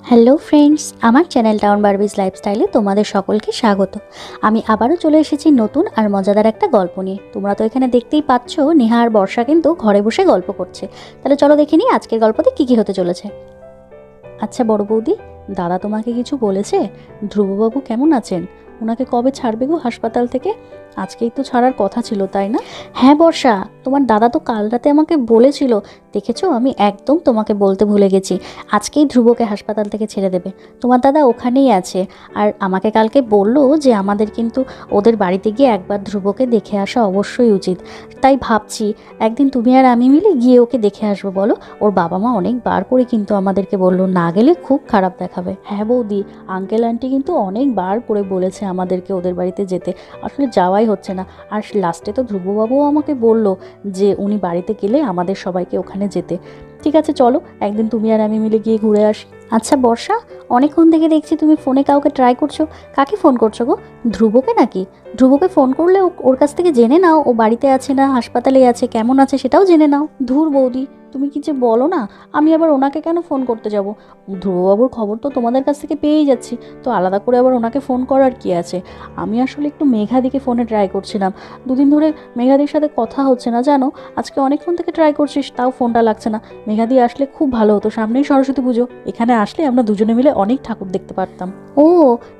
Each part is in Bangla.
হ্যালো ফ্রেন্ডস, আমার চ্যানেল টাউন বারবিজ লাইফস্টাইলে তোমাদের সকলকে স্বাগত। আমি আবারও চলে এসেছি নতুন আর মজাদার একটা গল্প নিয়ে। তোমরা তো এখানে দেখতেই পাচ্ছ, নেহা আর বর্ষা কিন্তু ঘরে বসে গল্প করছে। তাহলে চলো দেখে নিই আজকের গল্পতে কী কী হতে চলেছে। আচ্ছা বড় বৌদি, দাদা তোমাকে কিছু বলেছে? ধ্রুববাবু কেমন আছেন? ওনাকে কবে ছাড়বে গো হাসপাতাল থেকে? আজকেই তো ছাড়ার কথা ছিল, তাই না? হ্যাঁ বর্ষা, তোমার দাদা তো কাল রাতে আমাকে বলেছিল। দেখেছো, আমি একদম তোমাকে বলতে ভুলে গেছি। আজকেই ধ্রুবকে হাসপাতাল থেকে ছেড়ে দেবে। তোমার দাদা ওখানেই আছে। আর আমাকে কালকে বললো যে আমাদের কিন্তু ওদের বাড়িতে গিয়ে একবার ধ্রুবকে দেখে আসা অবশ্যই উচিত। তাই ভাবছি একদিন তুমি আর আমি মিলে গিয়ে ওকে দেখে আসবো। বলো, ওর বাবা মা অনেকবার করে কিন্তু আমাদেরকে বললো না গেলে খুব খারাপ দেখাবে। হ্যাঁ বৌদি, আঙ্কেল আন্টি কিন্তু অনেকবার করে বলেছে আমাদেরকে ওদের বাড়িতে যেতে, আসলে যাওয়াই হচ্ছে না। আর লাস্টে তো ধ্রুববাবুও আমাকে বলল যে উনি বাড়িতে গেলে আমাদের সবাইকে ওখানে যেতে। ঠিক আছে, চলো একদিন তুমি আর আমি মিলে গিয়ে ঘুরে আসি। আচ্ছা বর্ষা, অনেকক্ষণ থেকে দেখছি তুমি ফোনে কাউকে ট্রাই করছো। কাকে ফোন করছো গো? ধ্রুবকে নাকি? ধ্রুবকে ফোন করলে ওর কাছ থেকে জেনে নাও ও বাড়িতে আছে না হাসপাতালে আছে, কেমন আছে সেটাও জেনে নাও। ধুর বৌদি, তুমি কি যে বলো না, আমি আবার ওনাকে কেন ফোন করতে যাব? ধ্রুববাবুর খবর তো তোমাদের কাছ থেকে পেয়েই যাচ্ছি, তো আলাদা করে আবার ওনাকে ফোন করার কি আছে? আমি আসলে একটু মেঘাদিকে ফোনে ট্রাই করছিলাম। দুদিন ধরে মেঘাদির সাথে কথা হচ্ছে না জানো। আজকে অনেকক্ষণ থেকে ট্রাই করছিস, তাও ফোনটা লাগছে না। মেঘাদি আসলে খুব ভালো হতো, সামনেই সরস্বতী পুজো, এখানে আসলে আমরা দুজনে মিলে অনেক ঠাকুর দেখতে পারতাম। ও,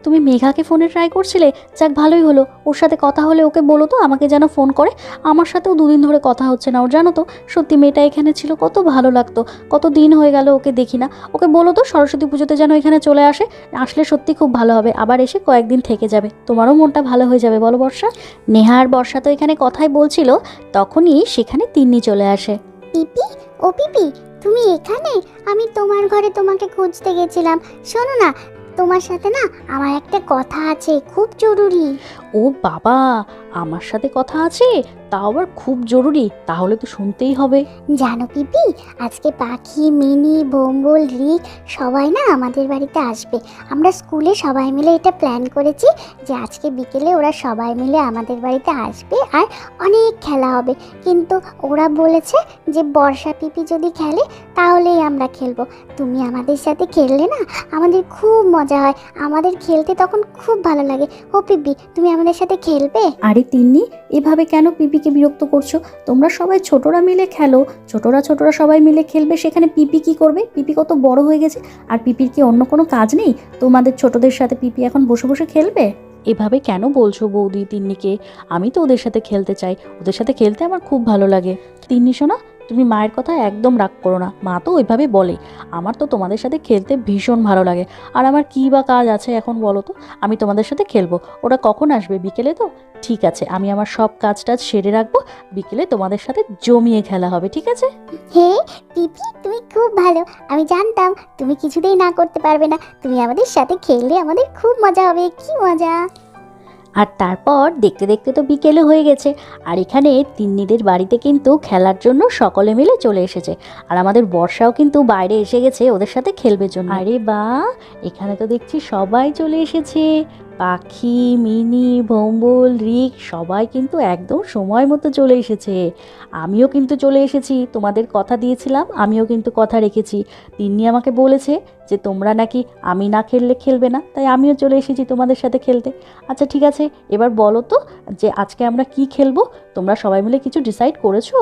তুমি মেঘাকে ফোনে ট্রাই করছিলে? যাক ভালোই হলো, ওর সাথে কথা হলে ওকে বলো তো আমাকে যেন ফোন করে। আমার সাথেও দুদিন ধরে কথা হচ্ছে না ওর, জানো তো। সত্যি মেয়েটা এখানে ছিল কত ভালো লাগতো, কত দিন হয়ে গেল ওকে দেখি না। ওকে বলো তো সরস্বতী পুজোতে যেন এখানে চলে আসে। আসলে সত্যি খুব ভালো হবে, আবার এসে কয়েকদিন থেকে যাবে, তোমারও মনটা ভালো হয়ে যাবে। বলো বর্ষা। নেহা আর বর্ষা তো এখানে কথাই বলছিল, তখনই সেখানে তিন্নি চলে আসে। পিপি, ও পিপি, তুমি এখানে? আমি তোমার ঘরে তোমাকে খুঁজতে গেছিলাম। শোনো না, তোমার সাথে না আমার একটা কথা আছে, খুব জরুরি। ও বাবা, আমার সাথে কথা আছে? তাও আবার খুব জরুরি? তাহলে তো শুনতেই হবে। জানো পিপি, আজকে পাখি, মিনি, বোম্বল, রিক সবাই না আমাদের বাড়িতে আসবে। আমরা স্কুলে সবাই মিলে এটা প্ল্যান করেছি যে আজকে বিকেলে ওরা সবাই মিলে আমাদের বাড়িতে আসবে আর অনেক খেলা হবে। কিন্তু ওরা বলেছে যে বর্ষা পিপি যদি খেলে তাহলেই আমরা খেলবো। তুমি আমাদের সাথে খেললে না আমাদের খুব মজা হয়, আমাদের খেলতে তখন খুব ভালো লাগে। ও পিপি, তুমি আমাদের সাথে খেলবে? আরে তিন্নি, এভাবে কেন পিপিকে বিরক্ত করছো? তোমরা সবাই ছোটরা মিলে খেলো, ছোটরা ছোটরা সবাই মিলে খেলবে, সেখানে পিপি কি করবে? পিপি কত বড় হয়ে গেছে, আর পিপির কি অন্য কোনো কাজ নেই? তোমাদের ছোটদের সাথে পিপি এখন বসে বসে খেলবে? এভাবে কেন বলছো বৌদি তিন্নিকে? আমি তো ওদের সাথে খেলতে চাই, ওদের সাথে খেলতে আমার খুব ভালো লাগে। তিন্নি শোনা, তুমি মায়ের কথা একদম রাগ করো না, মা তো ওইভাবে বলে। আমার তো তোমাদের সাথে খেলতে ভীষণ ভালো লাগে। আর আমার কী বা কাজ আছে এখন বলো তো? আমি তোমাদের সাথে খেলবো। ওরা কখন আসবে? বিকেলে তো? ঠিক আছে, আমি আমার সব কাজ টাজ সেরে রাখবো, বিকেলে তোমাদের সাথে জমিয়ে খেলা হবে, ঠিক আছে? হে পিপি, তুমি খুব ভালো। আমি জানতাম তুমি কিছুতেই না করতে পারবে না। তুমি আমাদের সাথে খেললে আমাদের খুব মজা হবে, কি মজা। আর তারপর দেখতে দেখতে তো বিকেলে হয়ে গেছে, আর এখানে তিন্নিদের বাড়িতে কিন্তু খেলার জন্য সকলে মিলে চলে এসেছে। আর আমাদের বর্ষাও কিন্তু বাইরে এসে গেছে ওদের সাথে খেলবে জন্য। আরে বাহ, এখানে তো দেখছি সবাই চলে এসেছে। পাখি, মিনি, ভোম্বল, রিক সবাই কিন্তু একদম সময় মতো চলে এসেছে। আমিও কিন্তু চলে এসেছি, তোমাদের কথা দিয়েছিলাম, আমিও কিন্তু কথা রেখেছি। তিন্নি আমাকে বলেছে যে তোমরা নাকি আমি না খেললে খেলবে না, তাই আমিও চলে এসেছি তোমাদের সাথে খেলতে। আচ্ছা ঠিক আছে, এবার বলো তো যে আজকে আমরা কি খেলবো? তোমরা সবাই মিলে কিছু ডিসাইড করেছো?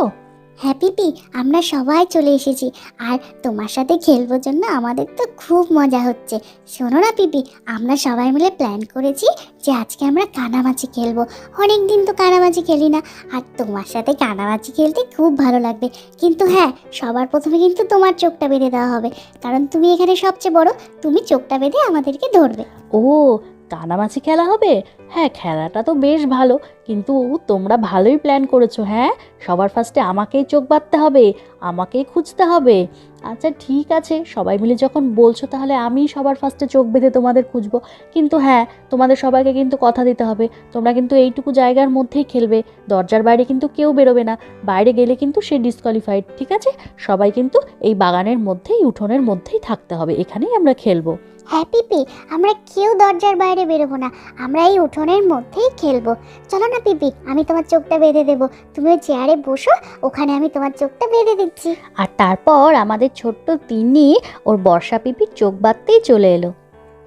হ্যাঁ পিপি, আমরা সবাই চলে এসেছি আর তোমার সাথে খেলবার জন্য আমাদের তো খুব মজা হচ্ছে। শোনো না পিপি, আমরা সবাই মিলে প্ল্যান করেছি যে আজকে আমরা কানামাছি খেলবো। অনেক দিন তো কানামাছি খেলি না, আর তোমার সাথে কানামাছি খেলতে খুব ভালো লাগবে। কিন্তু হ্যাঁ, সবার প্রথমে কিন্তু তোমার চোখটা বেঁধে দেওয়া হবে, কারণ তুমি এখানে সবচেয়ে বড়। তুমি চোখটা বেঁধে আমাদেরকে ধরবে। ও, কানামাছি খেলা হবে? হ্যাঁ, খেলাটা তো বেশ ভালো, কিন্তু তোমরা ভালোই প্ল্যান করেছো। হ্যাঁ, সবার ফার্স্টে আমাকেই চোখ বাঁধতে হবে, আমাকেই খুঁজতে হবে। আচ্ছা ঠিক আছে, সবাই মিলে যখন বলছো তাহলে আমি সবার ফার্স্টে চোখ বেঁধে তোমাদের খুঁজবো। কিন্তু হ্যাঁ, তোমাদের সবাইকে কিন্তু কথা দিতে হবে, তোমরা কিন্তু এইটুকু জায়গার মধ্যেই খেলবে, দরজার বাইরে কিন্তু কেউ বেরোবে না। বাইরে গেলে কিন্তু সে ডিসকোয়ালিফাইড, ঠিক আছে? সবাই কিন্তু এই বাগানের মধ্যেই, উঠোনের মধ্যেই থাকতে হবে, এখানেই আমরা খেলবো। হ্যাঁ পিপি, আমরা কেউ দরজার বাইরে বেরোবো না, আমরা এই উঠোনের মধ্যেই খেলবো। চলো না পিপি, আমি তোমার চোখটা বেঁধে দেবো, তুমি ওই চেয়ারে বসো, ওখানে আমি তোমার চোখটা বেঁধে দিচ্ছি। আর তারপর আমাদের ছোট্ট তিন্নি ওর বর্ষা পিপির চোখ বাঁধতেই চলে এলো।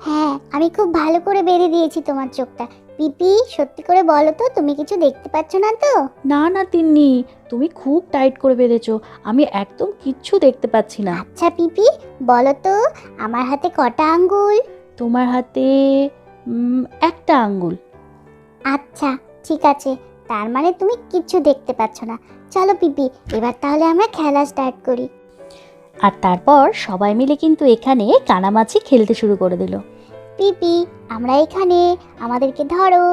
হ্যাঁ, আমি খুব ভালো করে বেঁধে দিয়েছি তোমার চোখটা। পিপি, সত্যি করে বলো তো, তুমি কিছু দেখতে পাচ্ছ না তো? না না তিন্নি, তুমি খুব টাইট করে বেঁধেছো, আমি একদম কিচ্ছু দেখতে পাচ্ছি না। আচ্ছা পিপি, বলো তো, আমার হাতে কটা আঙ্গুল? তোমার হাতে একটা আঙ্গুল। আচ্ছা, ঠিক আছে, তার মানে তুমি কিচ্ছু দেখতে পাচ্ছ না। চলো পিপি, এবার তাহলে আমরা খেলা স্টার্ট করি। আর তারপর সবাই মিলে কিন্তু এখানে কানামাছি খেলতে শুরু করে দিল। পিপি, আমরা এখানে, আমাদেরকে ধরো,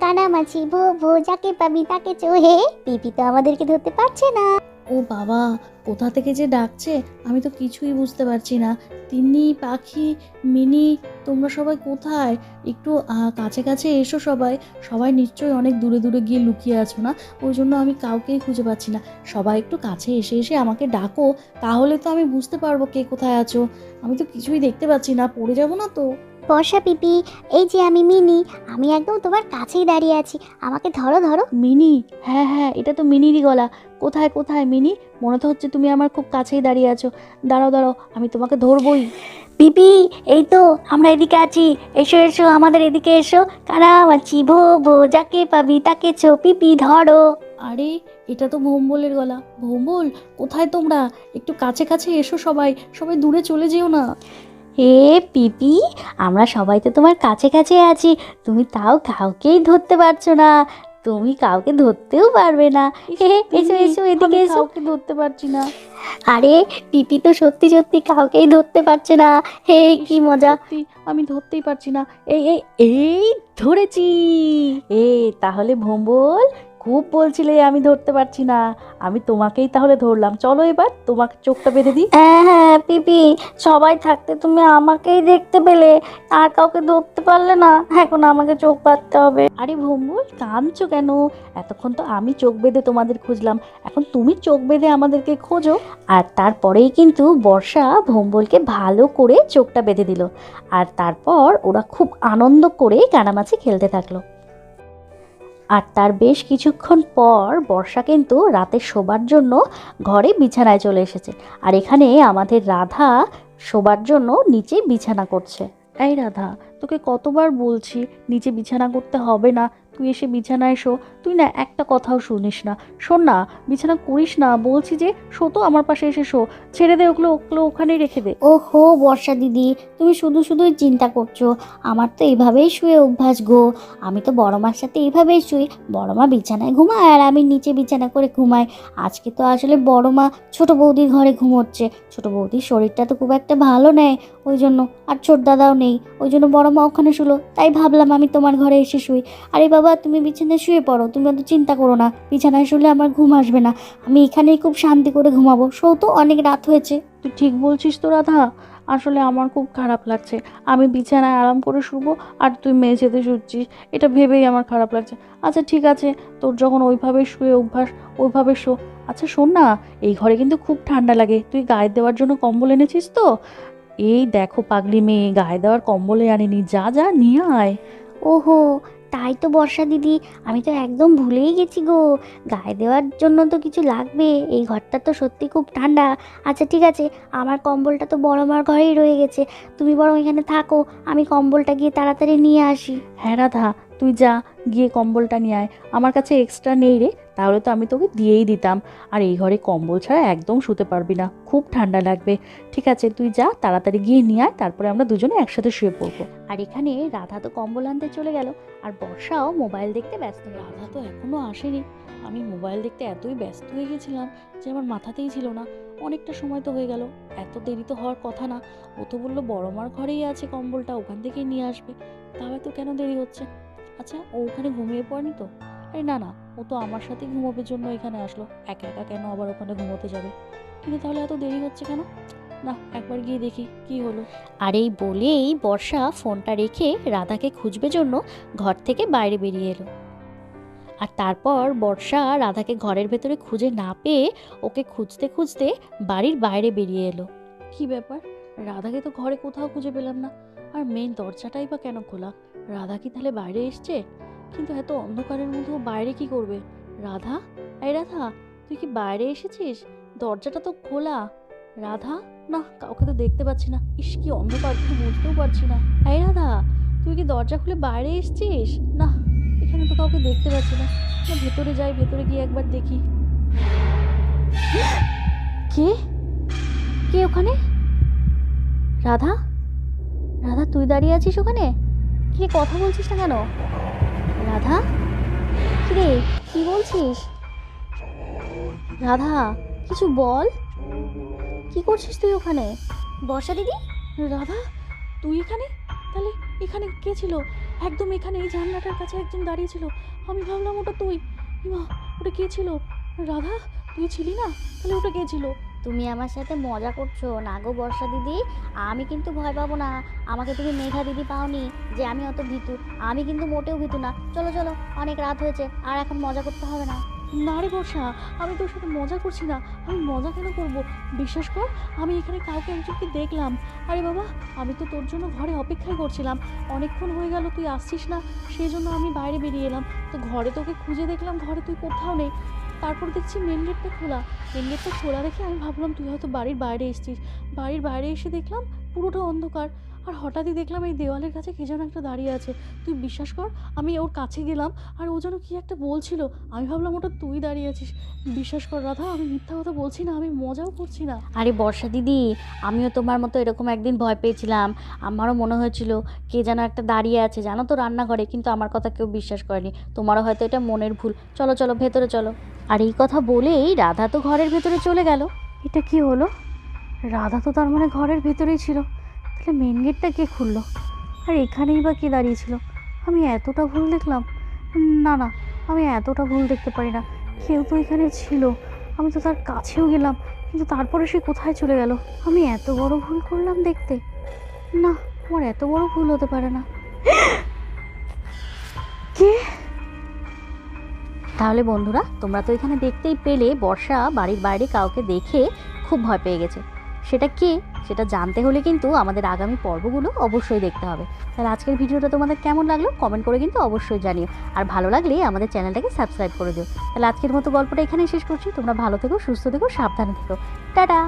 কানামাছি ভো ভো, যাকে পাবি তাকে চোহে। পিপি তো আমাদেরকে ধরতে পারছে না। ও বাবা, কোথা থেকে যে ডাকছে আমি তো কিছুই বুঝতে পারছি না। তিন্নি, পাখি, মিনি, তোমরা সবাই কোথায়? একটু কাছে কাছে এসো সবাই। সবাই নিশ্চয়ই অনেক দূরে দূরে গিয়ে লুকিয়ে আছো না, ওই জন্য আমি কাউকেই খুঁজে পাচ্ছি না। সবাই একটু কাছে এসে এসে আমাকে ডাকো, তাহলে তো আমি বুঝতে পারবো কে কোথায় আছো। আমি তো কিছুই দেখতে পাচ্ছি না, পড়ে যাবো না তো? বর্ষা পিপি, এই যে আমি মিনি, আমি একদম তোমার কাছেই দাঁড়িয়ে আছি, আমাকে ধরো ধরো। মিনি? হ্যাঁ হ্যাঁ, এটা তো মিনিরই গলা। কোথায় কোথায় মিনি? মনে তো হচ্ছে তুমি আমার খুব কাছেই দাঁড়িয়ে আছো। দাঁড়াও দাঁড়াও, আমি তোমাকে ধরবই। পিপি, এই তো আমরা এদিকে আছি, এসো এসো, আমাদের এদিকে এসো। কানামাছি ভো ভো, যাকে পাবি তাকে চো, পিপি ধরো। আরে, এটা তো ভোম্বলের গলা। ভোম্বল, কোথায় তোমরা? একটু কাছে কাছে এসো সবাই, সবাই দূরে চলে যেও না। হে পিপি, আমরা সবাই তো তোমার কাছে কাছে আছি, তুমি তাও কাউকেই ধরতে পারছো না, তুমি কাউকে ধরতেও পারবে না। হে এসো এসো, এদিকে আমি এসো। কাউকে ধরতে পারছি না। আরে পিপি তো সত্যি সত্যি কাউকেই ধরতে পারছে না। হে কি মজা। সত্যি, আমি ধরতেই পারছি না। এই এই এই ধরেছি। তাহলে ভোম্বল, খুব বলছিলে আমি ধরতে পারছি না, আমি তোমাকেই তাহলে ধরলাম। চলো এবার তোমাকে চোখটা বেঁধে দিই। হ্যাঁ হ্যাঁ পিপি, সবাই থাকতে তুমি আমাকেই দেখতে পেলে, আর কাউকে ধরতে পারলে না, এখন আমাকে চোখ বাঁধতে হবে। আরে ভোম্বল, কাঁদছো কেন? এতক্ষণ তো আমি চোখ বেঁধে তোমাদের খুঁজলাম, এখন তুমি চোখ বেঁধে আমাদেরকে খোঁজো। আর তারপরেই কিন্তু বর্ষা ভোম্বলকে ভালো করে চোখটা বেঁধে দিল। আর তারপর ওরা খুব আনন্দ করে কানামাছি খেলতে থাকলো। আর তার বেশ কিছুক্ষণ পর বর্ষা কিন্তু রাতে শোবার জন্য ঘরে বিছানায় চলে এসেছে। আর এখানে আমাদের রাধা শোবার জন্য নিচে বিছানা করছে। এই রাধা, তোকে কতবার বলছি নিচে বিছানা করতে হবে না, তুই এসে বিছানায় শো। তুই না একটা কথাও শুনিস না। শোন না, বিছানা করিস না, বলছি যে শো তো আমার পাশে এসে শো। ছেড়ে দে ওগুলো, ওগুলো ওখানেই রেখে দে। ওহো বর্ষা দিদি, তুমি শুধু শুধুই চিন্তা করছো, আমার তো এইভাবেই শুয়ে অভ্যাস গো। আমি তো বড় মার সাথে এইভাবেই শুই, বড় মা বিছানায় ঘুমায় আর আমি নিচে বিছানা করে ঘুমাই। আজকে তো আসলে বড় মা ছোট বৌদির ঘরে ঘুমোচ্ছে, ছোট বৌদির শরীরটা তো খুব একটা ভালো নেই, ওই জন্য। আর ছোট দাদাও নেই, ওই জন্য বড় মা ওখানে শুলো, তাই ভাবলাম আমি তোমার ঘরে এসে শুই। আরে বাবা, তুমি বিছানায় শুয়ে পড়ো, তুমি অত চিন্তা করো না, বিছানায় শুলে আমার ঘুম আসবে না, আমি এখানেই খুব শান্তি করে ঘুমাবো। শো তো, অনেক রাত হয়েছে। তুই ঠিক বলছিস তো রাধা, আসলে আমার খুব খারাপ লাগছে। আমি বিছানায় আরাম করে শুবো আর তুই মেঝেতে শুচ্ছিস, এটা ভেবেই আমার খারাপ লাগছে। আচ্ছা ঠিক আছে, তোর যখন ওইভাবে শুয়ে অভ্যাস, ওইভাবে শো। আচ্ছা শোন না, এই ঘরে কিন্তু খুব ঠান্ডা লাগে, তুই গায়ে দেওয়ার জন্য কম্বল এনেছিস তো? এই দেখো পাগলি মেয়ে, গায়ে দেওয়ার কম্বলে আনিনি, যা যা নিয়ে আয়। ওহো, তাই তো বর্ষা দিদি, আমি তো একদম ভুলেই গেছি গো, গায়ে দেওয়ার জন্য তো কিছু লাগবে, এই ঘরটা তো সত্যি খুব ঠান্ডা। আচ্ছা ঠিক আছে, আমার কম্বলটা তো বড় মার ঘরেই রয়ে গেছে, তুমি বরং এখানে থাকো, আমি কম্বলটা গিয়ে তাড়াতাড়ি নিয়ে আসি। হ্যাঁ রাধা, তুই যা, গিয়ে কম্বলটা নিয়ে আয়। আমার কাছে এক্সট্রা নেই রে, তাহলে তো আমি তোকে দিয়েই দিতাম। আর এই ঘরে কম্বল ছাড়া একদম শুতে পারবি না, খুব ঠান্ডা লাগবে। ঠিক আছে, তুই যা, তাড়াতাড়ি গিয়ে নিয়ে আয়, তারপরে আমরা দুজনে একসাথে শুয়ে পড়বো। আর এখানে রাধা তো কম্বল আনতে চলে গেল, আর বর্ষাও মোবাইল দেখতে ব্যস্ত হয়ে গেল। রাধা তো এখনো আসেনি। আমি মোবাইল দেখতে এতই ব্যস্ত হয়ে গেছিলাম যে আমার মাথাতেই ছিল না। অনেকটা সময় তো হয়ে গেল, এত দেরি তো হওয়ার কথা না। ও তো বললো বড় মার ঘরেই আছে কম্বলটা, ওখান থেকেই নিয়ে আসবে, তাহলে তো কেন দেরি হচ্ছে? আচ্ছা, ও ওখানে ঘুমিয়ে পড়েনি তো? আরে না না, ও তো আমার সাথে ঘুমোবার জন্য এখানে আসলো, একা একা কেন আবার ওখানে ঘুমোতে যাবে? কিন্তু তাহলে এত দেরি হচ্ছে কেন? না, একবার গিয়ে দেখি কি হলো। আর এই বলেই বর্ষা ফোনটা রেখে রাধাকে খুঁজবে জন্য ঘর থেকে বাইরে বেরিয়ে এলো। আর তারপর বর্ষা রাধাকে ঘরের ভেতরে খুঁজে না পেয়ে ওকে খুঁজতে খুঁজতে বাড়ির বাইরে বেরিয়ে এলো। কি ব্যাপার, রাধাকে তো ঘরে কোথাও খুঁজে পেলাম না। আর মেইন দরজাটাই বা কেন খোলা? রাধা কি তাহলে বাইরে এসছে? কিন্তু এত অন্ধকারের মধ্যেও বাইরে কি করবে? রাধা, এই রাধা, তুই কি বাইরে এসেছিস? দরজাটা তো খোলা। রাধা, না, কাউকে তো দেখতে পাচ্ছি না। ইস, কি অন্ধকার, কিছু বুঝতেও পারছি না। এই রাধা, তুই কি দরজা খুলে বাইরে এসেছিস? না, এখানে তো কাউকে দেখতে পাচ্ছি না। না, ভেতরে যাই, ভেতরে গিয়ে একবার দেখি। কে কে ওখানে? রাধা, রাধা, তুই দাঁড়িয়ে আছিস ওখানে? কি রে, কথা বলছিস না কেন? রাধা, কি রে, কি বলছিস? রাধা, কিছু বল। কি করছিস তুই ওখানে? বর্ষা দিদি, রাধা, তুই এখানে? তাহলে এখানে কে ছিল? একদম এখানে এই জানলাটার কাছে একজন দাঁড়িয়ে ছিল। আমি ভাবলাম ওটা তুই। মা, ওটা কে ছিল? রাধা, তুই ছিলি না? তাহলে ওটা কে ছিল? তুমি আমার সাথে মজা করছো না গো বর্ষা দিদি। আমি কিন্তু ভয় পাবো না। আমাকে তুমি মেঘা দিদি পাওনি যে আমি অত ভীতু। আমি কিন্তু মোটেও ভীতু না। চলো চলো, অনেক রাত হয়েছে, আর এখন মজা করতে হবে না। না রে বর্ষা, আমি তোর সাথে মজা করছি না। আমি মজা কেন করব? বিশ্বাস কর, আমি এখানে কাউকে একজনকে দেখলাম। আরে বাবা, আমি তো তোর জন্য ঘরে অপেক্ষাই করছিলাম। অনেকক্ষণ হয়ে গেল তুই আসছিস না, সেই জন্য আমি বাইরে বেরিয়ে এলাম। তো ঘরে তোকে খুঁজে দেখলাম, ঘরে তুই কোথাও নেই। তারপর দেখছি মেন গেটটা খোলা। মেন গেটটা খোলা দেখে আমি ভাবলাম তুই হয়তো বাড়ির বাইরে এসেছিস। বাড়ির বাইরে এসে দেখলাম পুরোটা অন্ধকার। আর হঠাৎই দেখলাম এই দেওয়ালের কাছে কে যেন একটা দাঁড়িয়ে আছে। তুই বিশ্বাস কর, আমি ওর কাছে গেলাম, আর ও যেন কি একটা বলছিল। আমি ভাবলাম ওটা তুই দাঁড়িয়ে আছিস। বিশ্বাস কর রাধা, আমি মিথ্যা কথা বলছি না, আমি মজাও করছি না। আরে বর্ষা দিদি, আমিও তোমার মতো এরকম একদিন ভয় পেয়েছিলাম। আমারও মনে হয়েছিল কে যেন একটা দাঁড়িয়ে আছে, জানো তো, রান্নাঘরে। কিন্তু আমার কথা কেউ বিশ্বাস করেনি। তোমারও হয়তো এটা মনের ভুল। চলো চলো, ভেতরে চলো। আর এই কথা বলেই রাধা তো ঘরের ভেতরে চলে গেল। এটা কি হলো? রাধা তো তার মানে ঘরের ভেতরেই ছিল। তাহলে মেন গেটটা কে খুললো? আর এখানেই বা কে দাঁড়িয়েছিল? আমি এতটা ভুল দেখলাম? না না, আমি এতটা ভুল দেখতে পারি না। কেউ তো এখানে ছিল। আমি তো তার কাছেও গেলাম, কিন্তু তারপরে সে কোথায় চলে গেল? আমি এত বড় ভুল করলাম দেখতে? না, আমার এত বড় ভুল হতে পারে না। কে? তাহলে বন্ধুরা, তোমরা তো এখানে দেখতেই পেলে বর্ষা বাড়ির বাইরে কাউকে দেখে খুব ভয় পেয়ে গেছে। সেটা কে, সেটা জানতে হলে কিন্তু আমাদের আগামী পর্বগুলো অবশ্যই দেখতে হবে। তাহলে আজকের ভিডিওটা তোমাদের কেমন লাগলো কমেন্ট করে কিন্তু অবশ্যই জানিও। আর ভালো লাগলে আমাদের চ্যানেলটাকে সাবস্ক্রাইব করে দিও। তাহলে আজকের মতো গল্পটা এখানেই শেষ করছি। তোমরা ভালো থেকো, সুস্থ থেকো, সাবধানে থেকো। টাটা।